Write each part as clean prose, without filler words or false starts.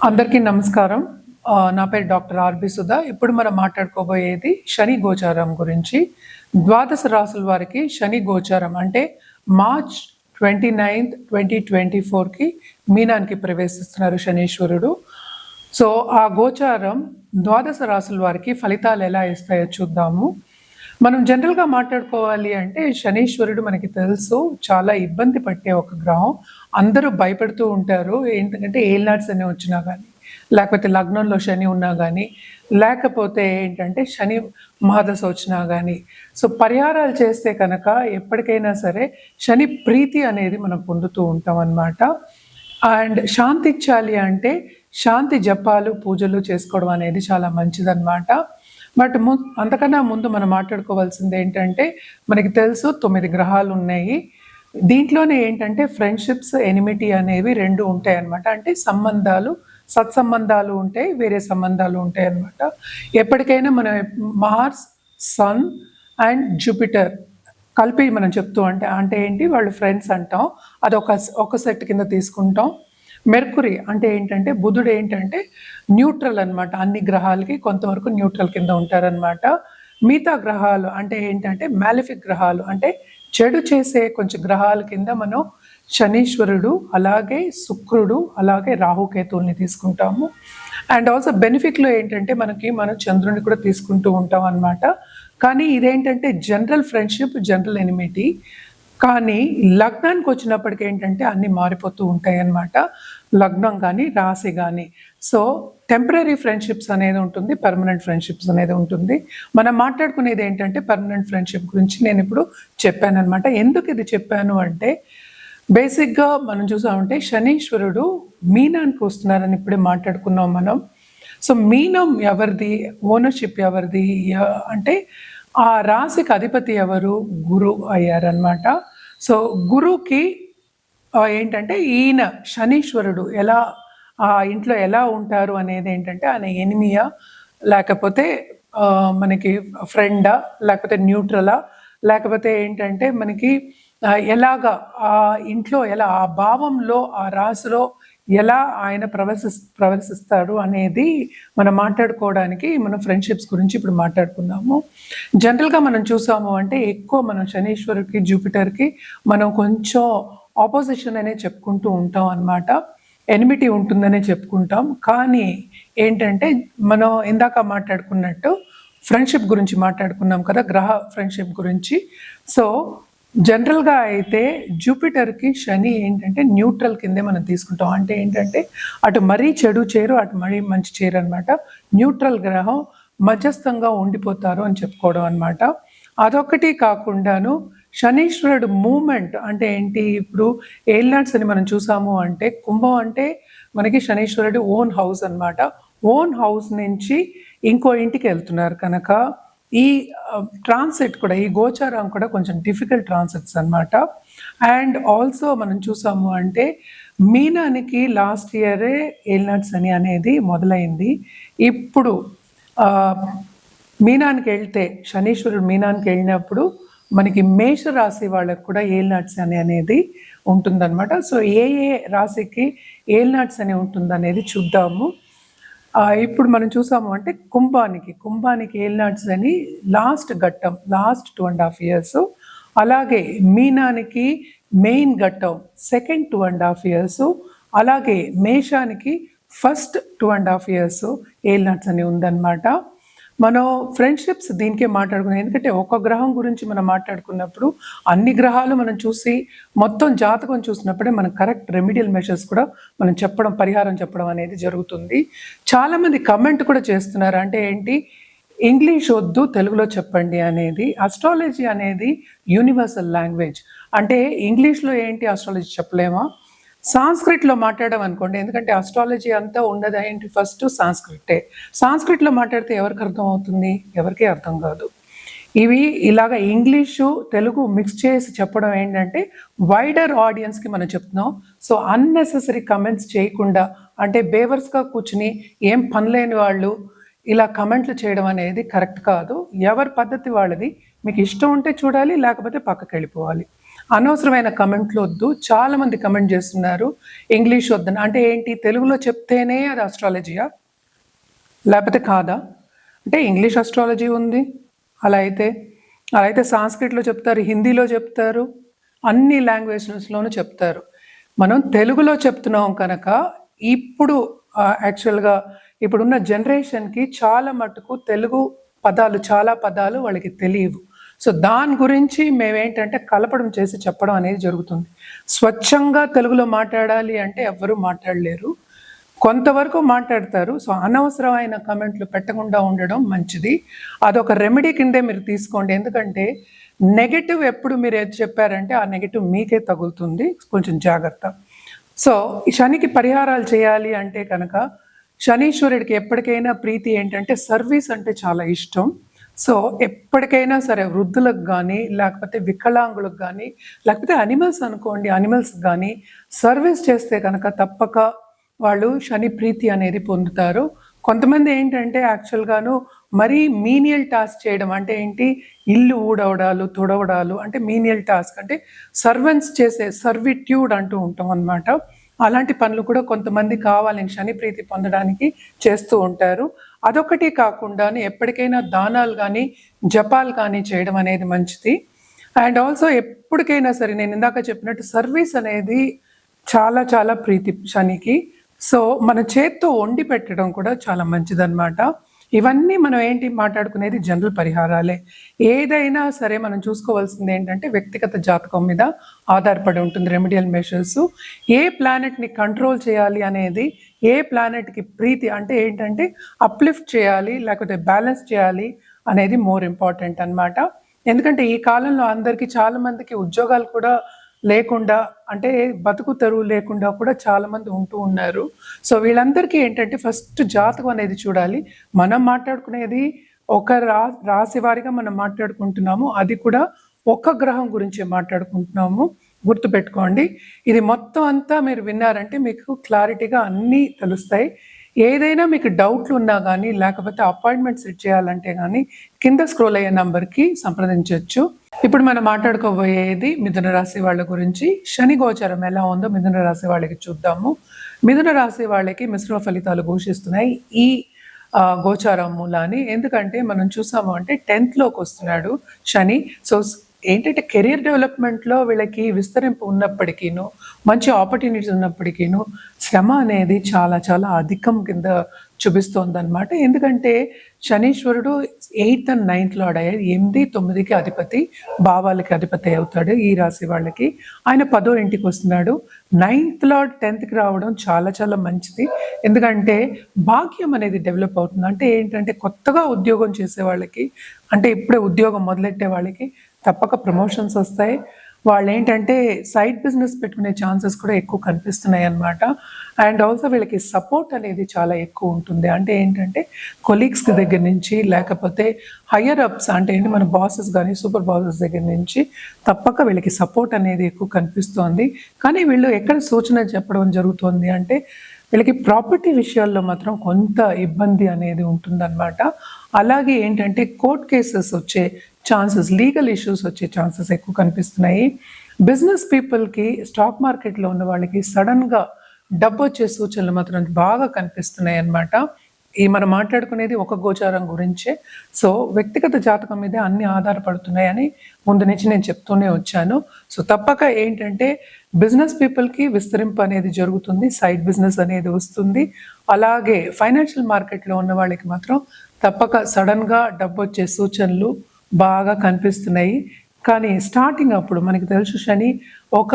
అందరికీ నమస్కారం. నా పేరు డాక్టర్ ఆర్బి సుధా. ఇప్పుడు మనం మాట్లాడుకోబోయేది శని గోచారం గురించి. ద్వాదశ రాసుల వారికి శని గోచారం అంటే మార్చ్ 29, 2024కి మీనానికి ప్రవేశిస్తున్నారు శనీశ్వరుడు. సో ఆ గోచారం ద్వాదశ రాసుల వారికి ఫలితాలు ఎలా ఇస్తాయో చూద్దాము. మనం జనరల్గా మాట్లాడుకోవాలి అంటే శనీశ్వరుడు మనకి తెలుసు చాలా ఇబ్బంది పట్టే ఒక గ్రహం. అందరూ భయపడుతూ ఉంటారు. ఏంటంటే ఏలినాటి శని వచ్చినా కానీ, లేకపోతే లగ్నంలో శని ఉన్నా కానీ, లేకపోతే ఏంటంటే శని మహాదశ వచ్చినా కానీ. సో పరిహారాలు చేస్తే కనుక ఎప్పటికైనా సరే శని ప్రీతి అనేది మనం పొందుతూ ఉంటాం అన్నమాట. అండ్ శాంతి ఇచ్చాలి అంటే శాంతి జపాలు పూజలు చేసుకోవడం అనేది చాలా మంచిదన్నమాట. బట్ అంతకన్నా ముందు మనం మాట్లాడుకోవాల్సింది ఏంటంటే మనకి తెలుసు 9 గ్రహాలు ఉన్నాయి. దీంట్లోనే ఏంటంటే ఫ్రెండ్షిప్స్, ఎనిమిటీ అనేవి 2 ఉంటాయి అన్నమాట. అంటే సంబంధాలు, సత్సంబంధాలు ఉంటాయి, వేరే సంబంధాలు ఉంటాయి అన్నమాట. ఎప్పటికైనా మనం మార్స్, సన్ అండ్ జూపిటర్ కలిపి మనం చెప్తూ అంటే ఏంటి వాళ్ళు ఫ్రెండ్స్ అంటాం. అది ఒక సెట్ కింద తీసుకుంటాం. మెర్కురీ అంటే ఏంటంటే బుధుడు ఏంటంటే న్యూట్రల్ అన్నమాట. అన్ని గ్రహాలకి కొంతవరకు న్యూట్రల్ కింద ఉంటారనమాట. మిగతా గ్రహాలు అంటే ఏంటంటే మ్యాలిఫిక్ గ్రహాలు అంటే చెడు చేసే కొంచెం గ్రహాల కింద మనం శనీశ్వరుడు, అలాగే శుక్రుడు, అలాగే రాహుకేతువుల్ని తీసుకుంటాము. అండ్ ఆల్సో బెనిఫిట్లో ఏంటంటే మనం చంద్రుని కూడా తీసుకుంటూ ఉంటాం అన్నమాట. కానీ ఇదేంటంటే జనరల్ ఫ్రెండ్షిప్, జనరల్ ఎనిమిటీ. కానీ లగ్నానికి వచ్చినప్పటికీ ఏంటంటే అన్నీ మారిపోతూ ఉంటాయి అన్నమాట. లగ్నం కానీ, రాశి కానీ. సో టెంపరీ ఫ్రెండ్షిప్స్ అనేది ఉంటుంది, పర్మనెంట్ ఫ్రెండ్షిప్స్ అనేది ఉంటుంది. మనం మాట్లాడుకునేది ఏంటంటే పర్మనెంట్ ఫ్రెండ్షిప్ గురించి నేను ఇప్పుడు చెప్పాను అనమాట. ఎందుకు ఇది చెప్పాను అంటే బేసిక్గా మనం చూసామంటే శనీశ్వరుడు మీనానికి వస్తున్నారని ఇప్పుడే మాట్లాడుకున్నాం మనం. సో మీనం ఎవరిది, ఓనర్షిప్ ఎవరిది అంటే ఆ రాశికి అధిపతి ఎవరు, గురు అయ్యారనమాట. సో గురువుకి ఏంటంటే ఈయన శనీశ్వరుడు ఎలా ఆ ఇంట్లో ఎలా ఉంటారు అనేది ఏంటంటే ఆయన ఎనిమియా, లేకపోతే మనకి ఫ్రెండా, లేకపోతే న్యూట్రలా, లేకపోతే ఏంటంటే మనకి ఎలాగా ఆ ఇంట్లో ఎలా ఆ భావంలో ఆ రాశిలో ఎలా ఆయన ప్రవర్తిస్తాడు అనేది మనం మాట్లాడుకోవడానికి మనం ఫ్రెండ్షిప్స్ గురించి ఇప్పుడు మాట్లాడుకున్నాము. జనరల్గా మనం చూసాము అంటే ఎక్కువ మనం శనీశ్వరుడికి, జూపిటర్కి మనం కొంచెం ఆపోజిషన్ అనే చెప్పుకుంటూ ఉంటాం అన్నమాట. ఎనిమిటీ ఉంటుందనే చెప్పుకుంటాం. కానీ ఏంటంటే మనం ఇందాక మాట్లాడుకున్నట్టు ఫ్రెండ్షిప్ గురించి మాట్లాడుకున్నాం కదా, గ్రహ ఫ్రెండ్షిప్ గురించి. సో జనరల్గా అయితే జూపిటర్కి శని ఏంటంటే న్యూట్రల్ కిందే మనం తీసుకుంటాం. అంటే ఏంటంటే అటు మరీ చెడు చేరు, అటు మరీ మంచి చేరు అనమాట. న్యూట్రల్ గ్రహం, మధ్యస్థంగా ఉండిపోతారు అని చెప్పుకోవడం అనమాట. అదొకటి కాకుండాను శనీశ్వరుడు మూమెంట్ అంటే ఏంటి, ఇప్పుడు ఏలినాట్స్ అని మనం చూసాము అంటే కుంభం అంటే మనకి శనీశ్వరుడు ఓన్ హౌస్ అనమాట. ఓన్ హౌస్ నుంచి ఇంకో ఇంటికి వెళ్తున్నారు కనుక ఈ ట్రాన్సిట్ కూడా, ఈ గోచారం కూడా కొంచెం డిఫికల్ట్ ట్రాన్సిట్స్ అనమాట. అండ్ ఆల్సో మనం చూసాము అంటే మీనానికి లాస్ట్ ఇయరే ఏలినాట్స్ అని అనేది మొదలైంది. ఇప్పుడు మీనానికి వెళ్తే శనీశ్వరుడు మీనానికి వెళ్ళినప్పుడు మనకి మేష రాశి వాళ్ళకు కూడా ఏలినాట్స్ అని అనేది ఉంటుందన్నమాట. సో ఏ రాశికి ఏలినాట్స్ అని ఉంటుందనేది చూద్దాము. ఇప్పుడు మనం చూసాము అంటే కుంభానికి ఏలినాట్స్ అని లాస్ట్ ఘట్టం, లాస్ట్ 2.5 years. అలాగే మీనానికి మెయిన్ ఘట్టం సెకండ్ 2.5 years. అలాగే మేషానికి ఫస్ట్ 2.5 years ఏలినాట్స్ అని ఉందన్నమాట. మనం ఫ్రెండ్షిప్స్ దీనికే మాట్లాడుకున్నాం. ఎందుకంటే ఒక గ్రహం గురించి మనం మాట్లాడుకున్నప్పుడు అన్ని గ్రహాలు మనం చూసి మొత్తం జాతకం చూసినప్పుడే మనం కరెక్ట్ రెమిడియల్ మెషర్స్ కూడా మనం చెప్పడం, పరిహారం చెప్పడం అనేది జరుగుతుంది. చాలామంది కమెంట్ కూడా చేస్తున్నారు. అంటే ఏంటి, ఇంగ్లీష్ వద్దు తెలుగులో చెప్పండి అనేది. అస్ట్రాలజీ అనేది యూనివర్సల్ లాంగ్వేజ్. అంటే ఇంగ్లీష్లో ఏంటి అస్ట్రాలజీ చెప్పలేమా, సాంస్క్రిట్లో మాట్లాడడం అనుకోండి. ఎందుకంటే అస్ట్రాలజీ అంతా ఉండదు ఏంటి, ఫస్ట్ సాంస్క్రిటే. సాంస్క్రిట్లో మాట్లాడితే ఎవరికి అర్థం అవుతుంది, ఎవరికీ అర్థం కాదు. ఇవి ఇలాగ ఇంగ్లీషు తెలుగు మిక్స్ చేసి చెప్పడం ఏంటంటే వైడర్ ఆడియన్స్కి మనం చెప్తున్నాం. సో అన్నెసెసరీ కమెంట్స్ చేయకుండా, అంటే బేవర్స్గా కూర్చుని ఏం పనిలేని వాళ్ళు ఇలా కమెంట్లు చేయడం అనేది కరెక్ట్ కాదు. ఎవరి పద్ధతి వాళ్ళది. మీకు ఇష్టం ఉంటే చూడాలి, లేకపోతే పక్కకి వెళ్ళిపోవాలి. అనవసరమైన కమెంట్లు వద్దు. చాలా మంది కమెంట్ చేస్తున్నారు ఇంగ్లీష్ వద్దని. అంటే ఏంటి, తెలుగులో చెప్తేనే అది అస్ట్రాలజీయా లేకపోతే కాదా? అంటే ఇంగ్లీష్ అస్ట్రాలజీ ఉంది, అలా అయితే సాంస్క్రిట్లో చెప్తారు, హిందీలో చెప్తారు, అన్ని లాంగ్వేజెస్లోనూ చెప్తారు. మనం తెలుగులో చెప్తున్నాం కనుక ఇప్పుడు యాక్చువల్గా ఇప్పుడున్న జనరేషన్కి చాలా మటుకు తెలుగు పదాలు, చాలా పదాలు వాళ్ళకి తెలియవు. సో దాని గురించి మేమేంటంటే కలపడం చేసి చెప్పడం అనేది జరుగుతుంది. స్వచ్ఛంగా తెలుగులో మాట్లాడాలి అంటే ఎవ్వరూ మాట్లాడలేరు, కొంతవరకు మాట్లాడతారు. సో అనవసరమైన కమెంట్లు పెట్టకుండా ఉండడం మంచిది. అదొక రెమెడీ కిందే మీరు తీసుకోండి. ఎందుకంటే నెగటివ్ ఎప్పుడు మీరు ఏది చెప్పారంటే ఆ నెగటివ్ మీకే తగులుతుంది, కొంచెం జాగ్రత్త. సో ఈ శనికి పరిహారాలు చేయాలి అంటే కనుక శనీశ్వరుడికి ఎప్పటికైనా ప్రీతి ఏంటంటే సర్వీస్ అంటే చాలా ఇష్టం. సో ఎప్పటికైనా సరే వృద్ధులకు కానీ, లేకపోతే వికలాంగులకు కానీ, లేకపోతే అనిమల్స్ అనుకోండి, అనిమల్స్ కానీ సర్వీస్ చేస్తే కనుక తప్పక వాళ్ళు శని ప్రీతి అనేది పొందుతారు. కొంతమంది ఏంటంటే యాక్చువల్గాను మరీ మీనియల్ టాస్క్ చేయడం అంటే ఏంటి, ఇల్లు ఊడవడాలు, తుడవడాలు అంటే మీనియల్ టాస్క్, అంటే సర్వెంట్స్ చేసే సర్విట్యూడ్ అంటూ ఉంటాం అన్నమాట. అలాంటి పనులు కూడా కొంతమంది కావాలని శని ప్రీతి పొందడానికి చేస్తూ ఉంటారు. అదొకటి కాకుండా ఎప్పటికైనా దానాలు కానీ జపాలు కానీ చేయడం అనేది మంచిది. అండ్ ఆల్సో ఎప్పటికైనా సరే నేను ఇందాక చెప్పినట్టు సర్వీస్ అనేది చాలా చాలా ప్రీతి శనికి. సో మన చేత్తో వండి పెట్టడం కూడా చాలా మంచిదన్నమాట. ఇవన్నీ మనం ఏంటి మాట్లాడుకునేది జనరల్ పరిహారాలే. ఏదైనా సరే మనం చూసుకోవాల్సింది ఏంటంటే వ్యక్తిగత జాతకం మీద ఆధారపడి ఉంటుంది రెమెడియల్ మెషర్స్. ఏ ప్లానెట్ని కంట్రోల్ చేయాలి అనేది, ఏ ప్లానెట్కి ప్రీతి అంటే ఏంటంటే అప్లిఫ్ట్ చేయాలి లేకపోతే బ్యాలెన్స్ చేయాలి అనేది మోర్ ఇంపార్టెంట్ అన్నమాట. ఎందుకంటే ఈ కాలంలో అందరికీ, చాలా మందికి ఉద్యోగాలు కూడా లేకుండా, అంటే బతుకు తెరువు లేకుండా కూడా చాలామంది ఉంటూ ఉన్నారు. సో వీళ్ళందరికీ ఏంటంటే ఫస్ట్ జాతకం అనేది చూడాలి. మనం మాట్లాడుకునేది ఒక రాశి వారిగా మనం మాట్లాడుకుంటున్నాము, అది కూడా ఒక గ్రహం గురించి మాట్లాడుకుంటున్నాము. గుర్తుపెట్టుకోండి, ఇది మొత్తం అంతా మీరు విన్నారంటే మీకు క్లారిటీగా అన్నీ తెలుస్తాయి. ఏదైనా మీకు డౌట్లు ఉన్నా కానీ, లేకపోతే అపాయింట్మెంట్ సెట్ చేయాలంటే కానీ కింద స్క్రోల్ అయ్యే నంబర్కి సంప్రదించవచ్చు. ఇప్పుడు మనం మాట్లాడుకోబోయేది మిథున రాశి వాళ్ళ గురించి. శని గోచారం ఎలా ఉందో మిథున రాశి వాళ్ళకి చూద్దాము. మిథున రాశి వాళ్ళకి మిశ్రమ ఫలితాలు ఘోషిస్తున్నాయి ఈ గోచారం మూలాన్ని. ఎందుకంటే మనం చూసాము అంటే 10th వస్తున్నాడు శని. సో ఏంటంటే కెరీర్ డెవలప్మెంట్లో వీళ్ళకి విస్తరింపు ఉన్నప్పటికీను, మంచి ఆపర్చునిటీస్ ఉన్నప్పటికీను శ్రమ అనేది చాలా చాలా అధికం కింద చూపిస్తోంది అనమాట. ఎందుకంటే శనీశ్వరుడు 8th and 9th లార్డ్ అయ్యాడు. 8, 9కి అధిపతి, భావాలకి అధిపతి అవుతాడు ఈ రాశి వాళ్ళకి. ఆయన 10వ ఇంటికి వస్తున్నాడు. 9th లార్డ్ 10thకి రావడం చాలా చాలా మంచిది. ఎందుకంటే భాగ్యం అనేది డెవలప్ అవుతుంది. అంటే ఏంటంటే కొత్తగా ఉద్యోగం చేసే వాళ్ళకి, అంటే ఇప్పుడే ఉద్యోగం మొదలెట్టే వాళ్ళకి తప్పక ప్రమోషన్స్ వస్తాయి. వాళ్ళు ఏంటంటే సైడ్ బిజినెస్ పెట్టుకునే ఛాన్సెస్ కూడా ఎక్కువ కనిపిస్తున్నాయి అన్నమాట. అండ్ ఆల్సో వీళ్ళకి సపోర్ట్ అనేది చాలా ఎక్కువ ఉంటుంది. అంటే ఏంటంటే కొలీగ్స్ దగ్గర నుంచి, లేకపోతే హయ్యర్ అప్స్ అంటే ఏంటి మన బాసెస్ కానీ సూపర్ బాసెస్ దగ్గర నుంచి తప్పక వీళ్ళకి సపోర్ట్ అనేది ఎక్కువ కనిపిస్తోంది. కానీ వీళ్ళు ఎక్కడ సూచన చెప్పడం జరుగుతుంది అంటే వీళ్ళకి ప్రాపర్టీ విషయాల్లో మాత్రం కొంత ఇబ్బంది అనేది ఉంటుందన్నమాట. అలాగే ఏంటంటే కోర్ట్ కేసెస్ వచ్చే ఛాన్సెస్, లీగల్ ఇష్యూస్ వచ్చే ఛాన్సెస్ ఎక్కువ కనిపిస్తున్నాయి. బిజినెస్ పీపుల్కి, స్టాక్ మార్కెట్లో ఉన్న వాళ్ళకి సడన్గా డబ్బు వచ్చే సూచనలు మాత్రం బాగా కనిపిస్తున్నాయి అన్నమాట. ఈ మనం మాట్లాడుకునేది ఒక గోచారం గురించే. సో వ్యక్తిగత జాతకం మీద అన్ని ఆధారపడుతున్నాయని ముందు నుంచి నేను చెప్తూనే వచ్చాను. సో తప్పక ఏంటంటే బిజినెస్ పీపుల్కి విస్తరింపు అనేది జరుగుతుంది, సైడ్ బిజినెస్ అనేది వస్తుంది. అలాగే ఫైనాన్షియల్ మార్కెట్లో ఉన్న వాళ్ళకి మాత్రం తప్పక సడన్గా డబ్బు వచ్చే సూచనలు బాగా కనిపిస్తున్నాయి. కానీ స్టార్టింగ్ అప్పుడు మనకి తెలుసు శని ఒక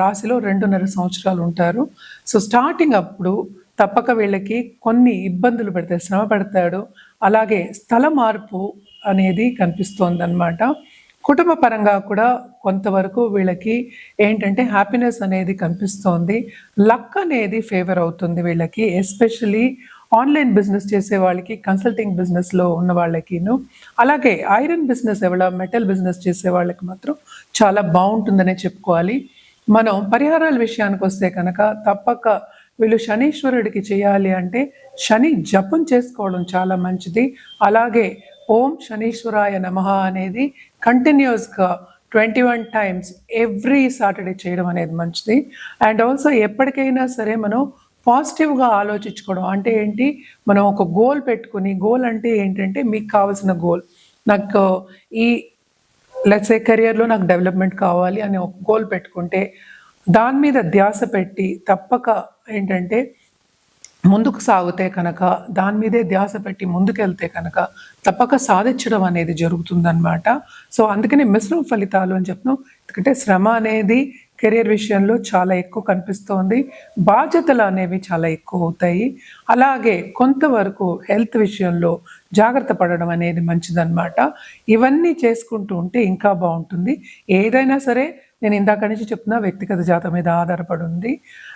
రాశిలో 2.5 సంవత్సరాలు ఉంటారు. సో స్టార్టింగ్ అప్పుడు తప్పక వీళ్ళకి కొన్ని ఇబ్బందులు పెడతాయి, శ్రమ పెడతాడు. అలాగే స్థల మార్పు అనేది కనిపిస్తోంది అన్నమాట. కుటుంబ పరంగా కూడా కొంతవరకు వీళ్ళకి ఏంటంటే హ్యాపీనెస్ అనేది కనిపిస్తోంది. లక్ అనేది ఫేవర్ అవుతుంది వీళ్ళకి, ఎస్పెషలీ ఆన్లైన్ బిజినెస్ చేసే వాళ్ళకి, కన్సల్టింగ్ బిజినెస్లో ఉన్న వాళ్ళకిను, అలాగే ఐరన్ బిజినెస్ మెటల్ బిజినెస్ చేసే వాళ్ళకి మాత్రం చాలా బాగుంటుందనే చెప్పుకోవాలి. మనం పరిహారాల విషయానికి వస్తే కనుక తప్పక వీళ్ళు శనీశ్వరుడికి చేయాలి అంటే శని జపం చేసుకోవడం చాలా మంచిది. అలాగే ఓం శనీశ్వరాయ నమః అనేది కంటిన్యూస్గా 21 టైమ్స్ ఎవ్రీ సాటర్డే చేయడం అనేది మంచిది. అండ్ ఆల్సో ఎప్పటికైనా సరే మనం పాజిటివ్గా ఆలోచించుకోవడం అంటే ఏంటి, మనం ఒక గోల్ పెట్టుకుని, గోల్ అంటే ఏంటంటే మీకు కావాల్సిన గోల్, నాకు ఈ లెట్స్ ఏ కెరియర్లో నాకు డెవలప్మెంట్ కావాలి అని ఒక గోల్ పెట్టుకుంటే దాని మీద ధ్యాస పెట్టి తప్పక ఏంటంటే ముందుకు సాగితే కనుక, దాని మీదే ధ్యాస పెట్టి ముందుకెళ్తే కనుక తప్పక సాధించడం అనేది జరుగుతుందనమాట. సో అందుకనే మిశ్రమ ఫలితాలు అని చెప్తున్నాం. ఎందుకంటే శ్రమ అనేది కెరియర్ విషయంలో చాలా ఎక్కువ కనిపిస్తోంది, బాధ్యతలు అనేవి చాలా ఎక్కువ అవుతాయి. అలాగే కొంతవరకు హెల్త్ విషయంలో జాగ్రత్త పడడం అనేది మంచిదన్నమాట. ఇవన్నీ చేసుకుంటూ ఉంటే ఇంకా బాగుంటుంది. ఏదైనా సరే నేను ఇందాక నుంచి చెప్తున్నా వ్యక్తిగత జాతకం మీద ఆధారపడి ఉంది.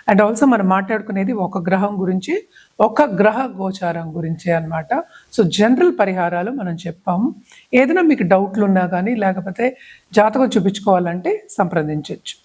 అండ్ ఆల్సో మనం మాట్లాడుకునేది ఒక గ్రహం గురించి, ఒక గ్రహ గోచారం గురించే అనమాట. సో జనరల్ పరిహారాలు మనం చెప్పాము. ఏదైనా మీకు డౌట్లు ఉన్నా కానీ లేకపోతే జాతకం చూపించుకోవాలంటే సంప్రదించవచ్చు.